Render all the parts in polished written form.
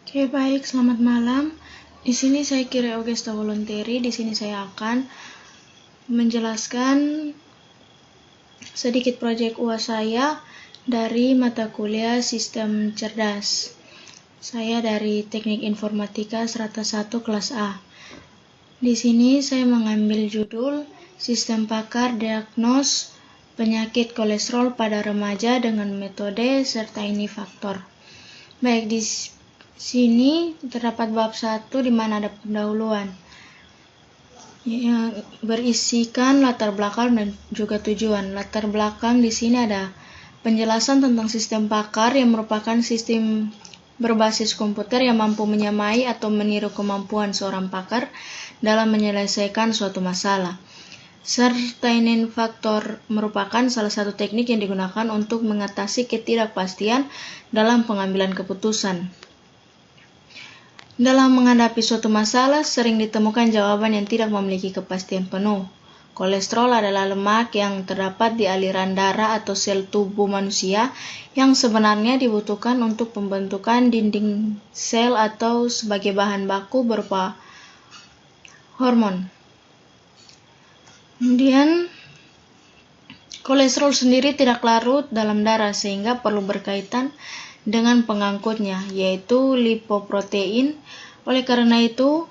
Oke, baik, selamat malam. Di sini saya Kire Augusta Volonteri. Di sini saya akan menjelaskan sedikit proyek UAS saya dari mata kuliah Sistem Cerdas. Saya dari Teknik Informatika Strata 1 kelas A. Di sini saya mengambil judul Sistem Pakar Diagnos Penyakit Kolesterol pada Remaja dengan Metode serta ini faktor. Baik, di sini terdapat bab 1 di mana ada pendahuluan yang berisikan latar belakang dan juga tujuan. Latar belakang di sini ada penjelasan tentang sistem pakar yang merupakan sistem berbasis komputer yang mampu menyamai atau meniru kemampuan seorang pakar dalam menyelesaikan suatu masalah. Certain faktor merupakan salah satu teknik yang digunakan untuk mengatasi ketidakpastian dalam pengambilan keputusan. Dalam menghadapi suatu masalah, sering ditemukan jawaban yang tidak memiliki kepastian penuh. Kolesterol adalah lemak yang terdapat di aliran darah atau sel tubuh manusia yang sebenarnya dibutuhkan untuk pembentukan dinding sel atau sebagai bahan baku berupa hormon. Kemudian, kolesterol sendiri tidak larut dalam darah sehingga perlu berkaitan dengan pengangkutnya, yaitu lipoprotein. Oleh karena itu,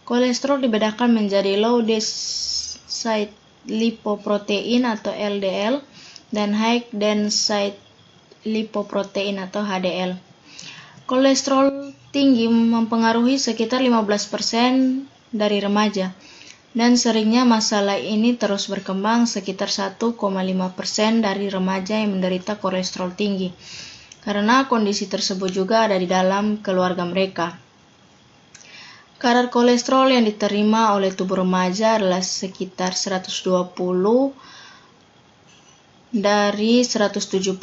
kolesterol dibedakan menjadi low density lipoprotein atau LDL dan high density lipoprotein atau HDL. Kolesterol tinggi mempengaruhi sekitar 15% dari remaja, dan seringnya masalah ini terus berkembang. Sekitar 1,5% dari remaja yang menderita kolesterol tinggi, karena kondisi tersebut juga ada di dalam keluarga mereka. Kadar kolesterol yang diterima oleh tubuh remaja adalah sekitar 120 dari 170.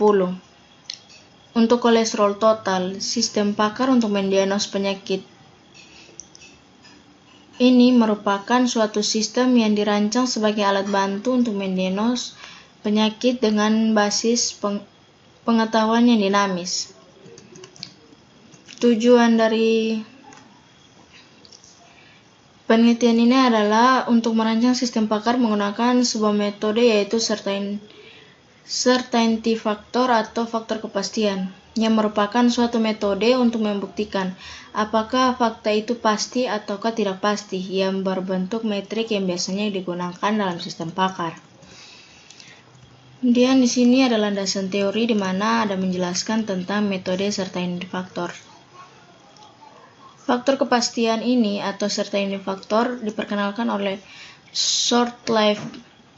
Untuk kolesterol total, sistem pakar untuk mendiagnos penyakit ini merupakan suatu sistem yang dirancang sebagai alat bantu untuk mendiagnos penyakit dengan basis pengetahuan yang dinamis. Tujuan dari penelitian ini adalah untuk merancang sistem pakar menggunakan sebuah metode, yaitu certainty factor atau faktor kepastian, yang merupakan suatu metode untuk membuktikan apakah fakta itu pasti ataukah tidak pasti, yang berbentuk metrik yang biasanya digunakan dalam sistem pakar. Kemudian di sini ada landasan teori di mana ada menjelaskan tentang metode certainty factor. Faktor kepastian ini atau certainty factor diperkenalkan oleh Shortleaf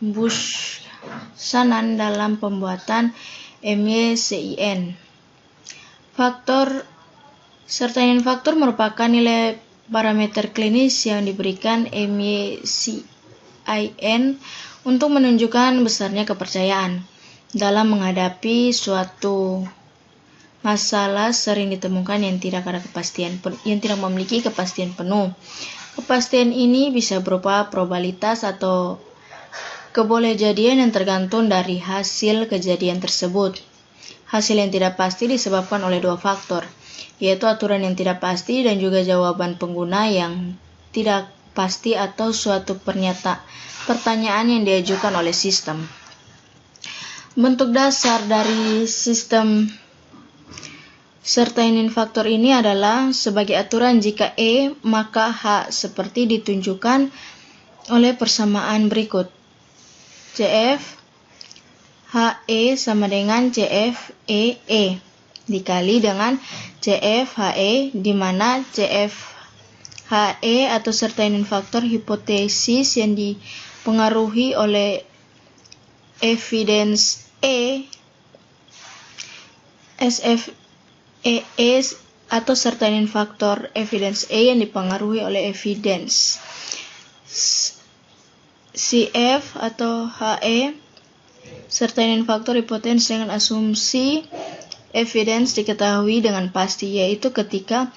Buchanan dalam pembuatan MYCIN. Faktor certainty factor merupakan nilai parameter klinis yang diberikan MYCIN untuk menunjukkan besarnya kepercayaan dalam menghadapi suatu masalah. Sering ditemukan yang tidak memiliki kepastian penuh. Kepastian ini bisa berupa probabilitas atau kebolehjadian yang tergantung dari hasil kejadian tersebut. Hasil yang tidak pasti disebabkan oleh dua faktor, yaitu aturan yang tidak pasti dan juga jawaban pengguna yang tidak pasti atau suatu pertanyaan yang diajukan oleh sistem. Bentuk dasar dari sistem certainty factor ini adalah sebagai aturan jika E maka H, seperti ditunjukkan oleh persamaan berikut. CF HE sama dengan CF EE dikali dengan CF HE, di mana CF HE atau certainty factor hipotesis yang dipengaruhi oleh evidence E, SFEE atau certainty factor evidence E yang dipengaruhi oleh evidence. CF atau HE certainty factor hipotesis dengan asumsi evidence diketahui dengan pasti, yaitu ketika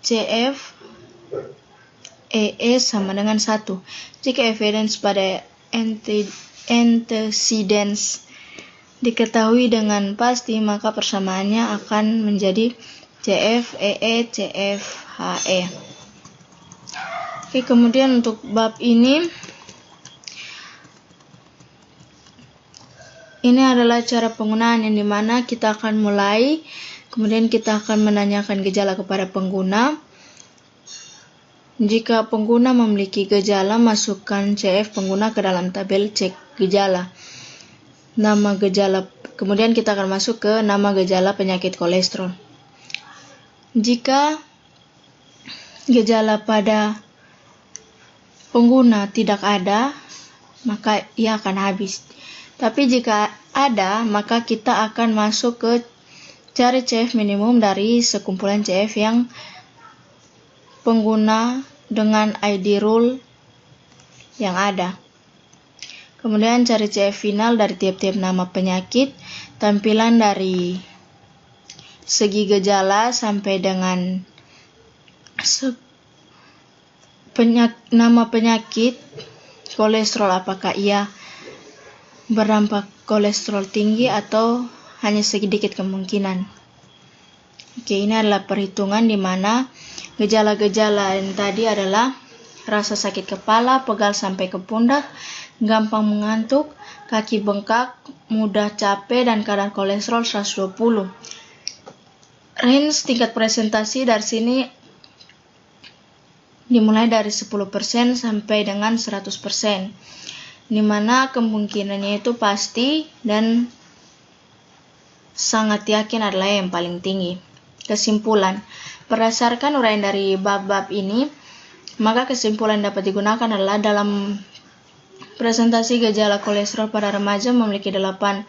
CF EE sama dengan 1. Jika evidence pada antecedents diketahui dengan pasti, maka persamaannya akan menjadi CF, EE, CF, HE. Oke, kemudian untuk bab ini adalah cara penggunaan yang dimana kita akan mulai, kemudian kita akan menanyakan gejala kepada pengguna. Jika pengguna memiliki gejala, masukkan CF pengguna ke dalam tabel cek gejala. Nama gejala, kemudian kita akan masuk ke nama gejala penyakit kolesterol. Jika gejala pada pengguna tidak ada, maka ia akan habis. Tapi jika ada, maka kita akan masuk ke cari CF minimum dari sekumpulan CF yang pengguna dengan ID rule yang ada. Kemudian cari CF final dari tiap-tiap nama penyakit, tampilan dari segi gejala sampai dengan nama penyakit kolesterol, apakah ia berdampak kolesterol tinggi atau hanya sedikit kemungkinan. Oke, ini adalah perhitungan di mana gejala-gejala yang tadi adalah rasa sakit kepala, pegal sampai ke pundak, gampang mengantuk, kaki bengkak, mudah capek, dan kadar kolesterol 120. Range tingkat presentasi dari sini dimulai dari 10% sampai dengan 100%, di mana kemungkinannya itu pasti dan sangat yakin adalah yang paling tinggi. Kesimpulan, berdasarkan uraian dari bab-bab ini, maka kesimpulan dapat digunakan adalah dalam presentasi gejala kolesterol pada remaja memiliki 8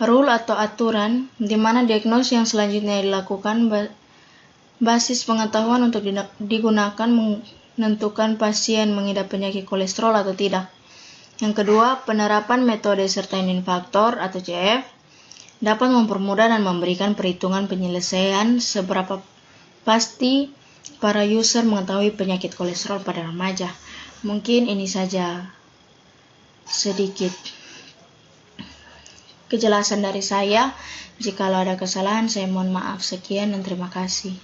rule atau aturan, di mana diagnosis yang selanjutnya dilakukan basis pengetahuan untuk digunakan menentukan pasien mengidap penyakit kolesterol atau tidak. Yang kedua, penerapan metode certain factor atau CF dapat mempermudah dan memberikan perhitungan penyelesaian seberapa pasti para user mengetahui penyakit kolesterol pada remaja. Mungkin ini saja sedikit kejelasan dari saya. Jikalau ada kesalahan, saya mohon maaf. Sekian dan terima kasih.